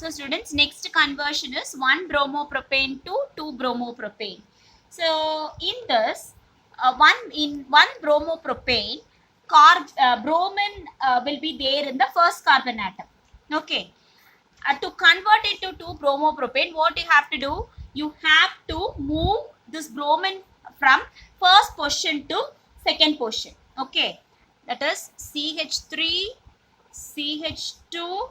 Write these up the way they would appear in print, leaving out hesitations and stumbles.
So students, next conversion is 1 bromopropane to 2 bromopropane. So in this, one bromopropane, bromine will be there in the first carbon atom. Okay. To convert it to 2 bromopropane, what you have to do? You have to move this bromine from first position to second position. Okay. That is CH3, CH2,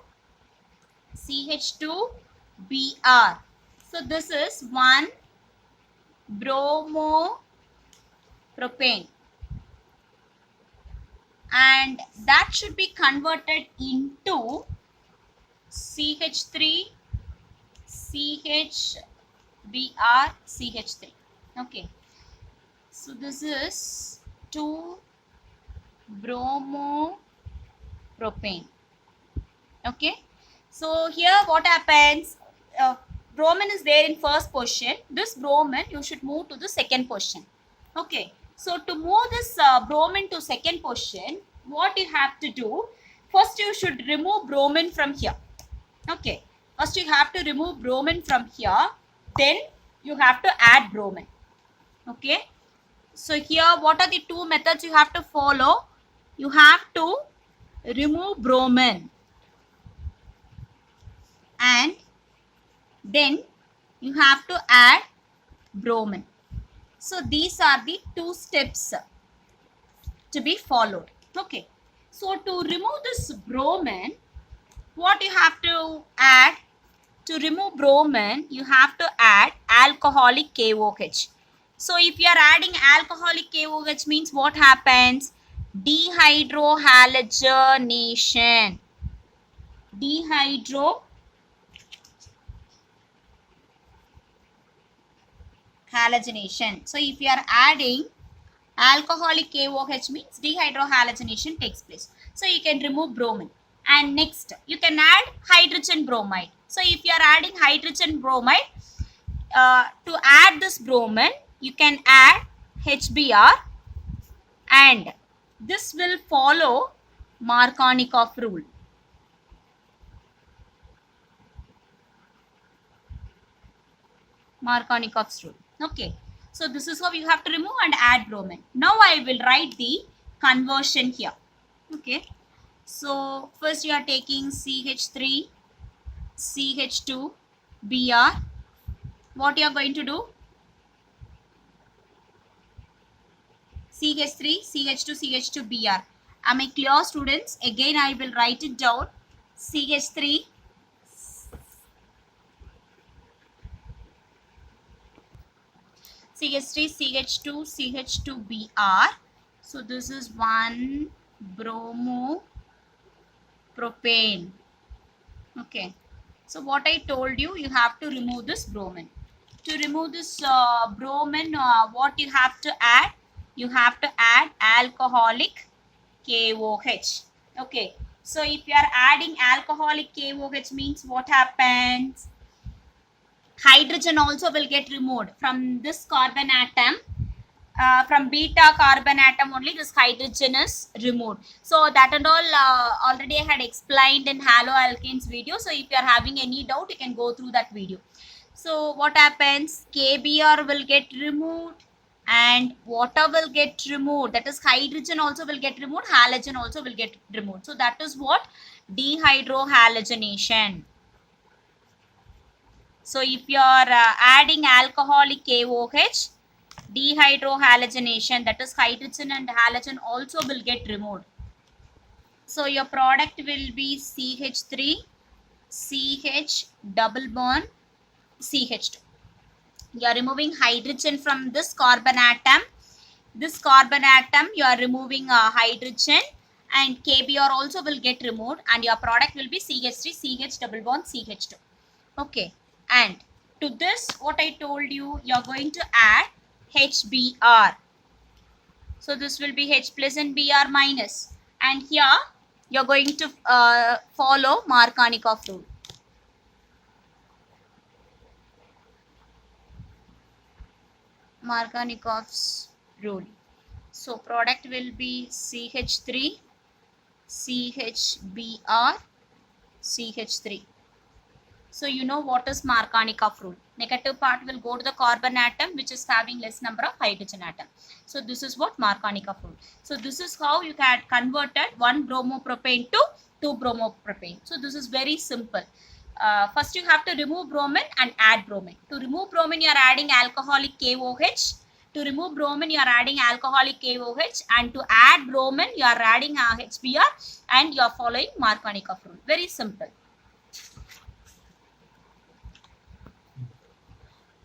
CH2Br. So this is 1 bromopropane, and that should be converted into CH3, CHBr, CH3. Okay. So this is 2 bromopropane. Okay. So here what happens? Bromine is there in first position. This bromine you should move to the second position. Okay. So to move this bromine to second position, what you have to do? First you should remove bromine from here. Okay. First you have to remove bromine from here. Then you have to add bromine. Okay. So here what are the two methods you have to follow? You have to remove bromine, and then you have to add bromine. So these are the two steps to be followed. Okay. So to remove this bromine, what you have to add? To remove bromine, you have to add alcoholic KOH. So if you are adding alcoholic KOH, means what happens? Dehydrohalogenation. Dehydrohalogenation. So if you are adding alcoholic KOH, means dehydrohalogenation takes place. So you can remove bromine. And next, you can add hydrogen bromide. So if you are adding hydrogen bromide, to add this bromine, you can add HBr, and this will follow Markovnikov rule. Markovnikov's rule. Okay. So this is how you have to remove and add bromine. Now I will write the conversion here. Okay. So first you are taking CH3, CH2, Br. What you are going to do? CH3, CH2, CH2, Br. Am I clear, students? Again I will write it down. CH3, CH3, CH2, CH2Br. So this is 1 bromopropane. Okay. So what I told you, you have to remove this bromine. To remove this bromine, what you have to add? You have to add alcoholic KOH. Okay. So if you are adding alcoholic KOH, means what happens? Hydrogen also will get removed from this carbon atom. From beta carbon atom only this hydrogen is removed. So that and all already I had explained in haloalkanes video. So if you are having any doubt, you can go through that video. So what happens? KBr will get removed and water will get removed. That is hydrogen also will get removed. Halogen also will get removed. So that is what? Dehydrohalogenation. So if you are adding alcoholic KOH, dehydrohalogenation, that is hydrogen and halogen also will get removed. So your product will be CH3, CH double bond, CH2. You are removing hydrogen from this carbon atom. This carbon atom you are removing hydrogen, and KBr also will get removed, and your product will be CH3, CH double bond, CH2. Okay. And to this, what I told you, you are going to add HBr. So this will be H plus and Br minus. And here you are going to follow Markovnikov rule. Markovnikov's rule. So product will be CH3, CHBr, CH3. So you know what is Markovnikov rule. Negative part will go to the carbon atom which is having less number of hydrogen atom. So this is what Markovnikov rule. So this is how you can converted 1 bromopropane to 2 bromopropane. So this is very simple. First you have to remove bromine and add bromine. To remove bromine you are adding alcoholic KOH. To remove bromine you are adding alcoholic KOH, and to add bromine you are adding HBr, and you are following Markovnikov rule. Very simple.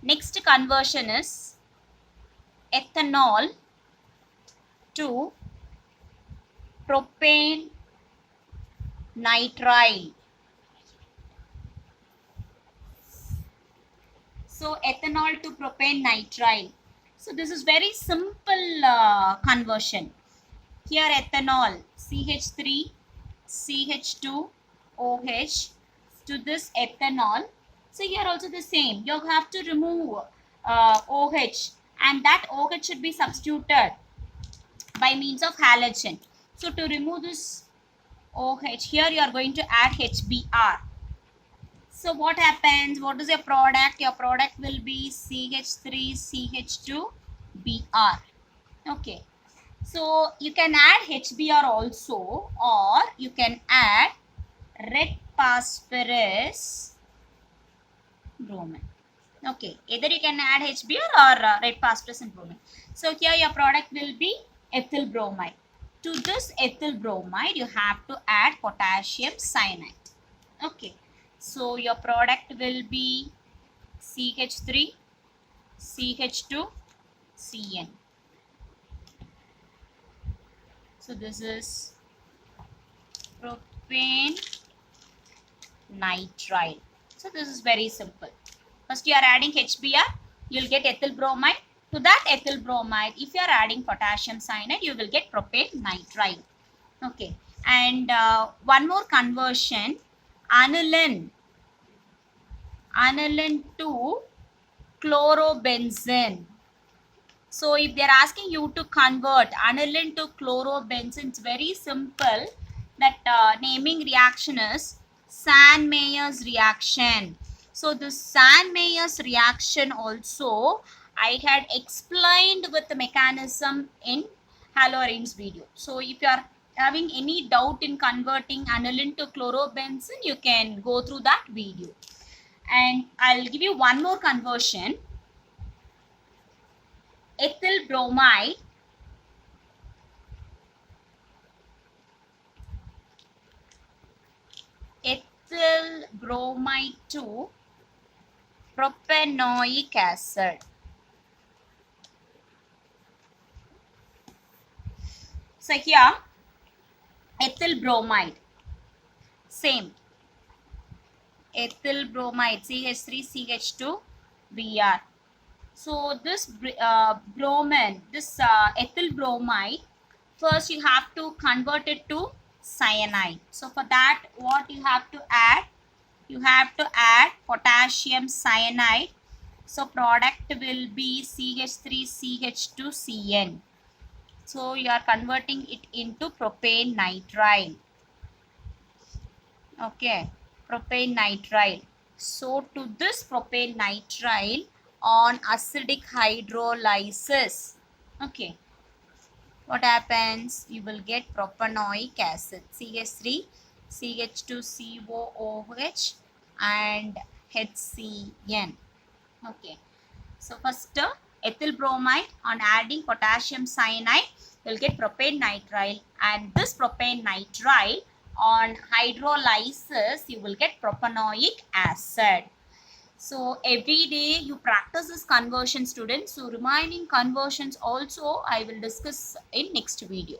Next conversion is ethanol to propane nitrile. So ethanol to propane nitrile. So this is very simple conversion. Here ethanol CH3 CH2 OH to this ethanol. So here also the same. You have to remove OH, and that OH should be substituted by means of halogen. So to remove this OH, here you are going to add HBr. So what happens? What is your product? Your product will be CH3 CH2 Br. Okay. So you can add HBr also, or you can add red phosphorus bromine. Okay, either you can add HBr or red phosphorus and bromine. So here your product will be ethyl bromide. To this ethyl bromide, you have to add potassium cyanide. Okay, so your product will be CH3 CH2 Cn. So this is propane nitrile. So this is very simple. First you are adding HBr, you will get ethyl bromide. To that ethyl bromide, if you are adding potassium cyanide, you will get propane nitrile. Okay, and one more conversion, aniline to chlorobenzene. So if they are asking you to convert aniline to chlorobenzene, it's very simple. That naming reaction is Sand-Meyer's reaction. So this Sand-Meyer's reaction also I had explained with the mechanism in Halloran's video. So if you are having any doubt in converting aniline to chlorobenzene, you can go through that video. And I'll give you one more conversion. Ethyl bromide to propanoic acid. So here ethyl bromide, same, ethyl bromide CH3 CH2 Br. So this bromine, this ethyl bromide, first you have to convert it to cyanide. So for that, what you have to add? You have to add potassium cyanide. So product will be CH3 CH2 Cn. So you are converting it into propane nitrile. Okay, propane nitrile. So to this propane nitrile, on acidic hydrolysis, okay, what happens? You will get propanoic acid, CH3 CH2COOH and HCN. Okay, so first ethyl bromide, on adding potassium cyanide, you will get propane nitrile, and this propane nitrile on hydrolysis you will get propanoic acid. So every day you practice this conversion, students. So remaining conversions also I will discuss in next video.